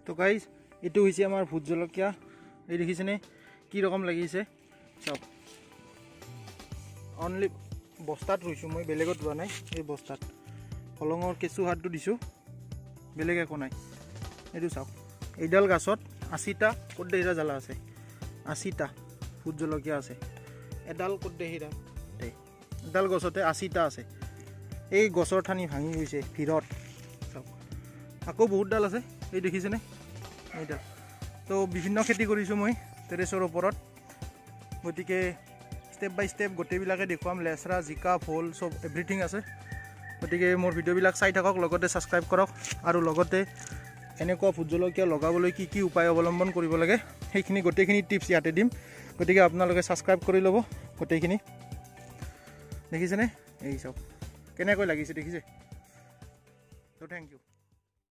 তো গাইজ এইটো হৈছে আমাৰ ভোট জলকীয়া এই দেখিছেনে কি ৰকম লাগিছে চাওক অনলি বস্তাত ৰুইছোঁ মই বেলেগত ৰোৱা নাই এই বস্তাত কলঙৰ কেঁচু হাতটো দিছোঁ বেলেগ একো নাই এইটো চাওক এইডাল গাছত 80টা ক'ত দেহিৰা জ্বালা আছে 80টা ভোট জলকীয়া আছে এডাল ক'ত দেহিৰা এডাল গছতে 80টা আছে এই গছৰ ঠানি ভাঙি গৈছে ভিৰত চাওক আকৌ বহুত ডাল আছে এই দেখিছেনে এইডাল তো বিভিন্ন খেতি কৰিছোঁ মই টেৰেছৰ ওপৰত গতিকে ষ্টেপ বাই ষ্টেপ গোটেইবিলাকে দেখুৱাম লেচৰা জিকা ভোল চব এভৰিথিং আছে গতিকে মোৰ ভিডিঅ'বিলাক চাই থাকক লগতে ছাবস্ক্ৰাইব কৰক আৰু লগতে এনেকুৱা ভোট জলকীয়া লগাবলৈ কি কি উপায় অৱলম্বন কৰিব লাগে সেইখিনি গোটেইখিনি টিপছ ইয়াতে দিম গতিকে আপোনালোকে ছাবস্ক্ৰাইব কৰি ল'ব গোটেইখিনি দেখিছেনে এই চাওক কেনেকৈ লাগিছে দেখিছে তো থেংক ইউ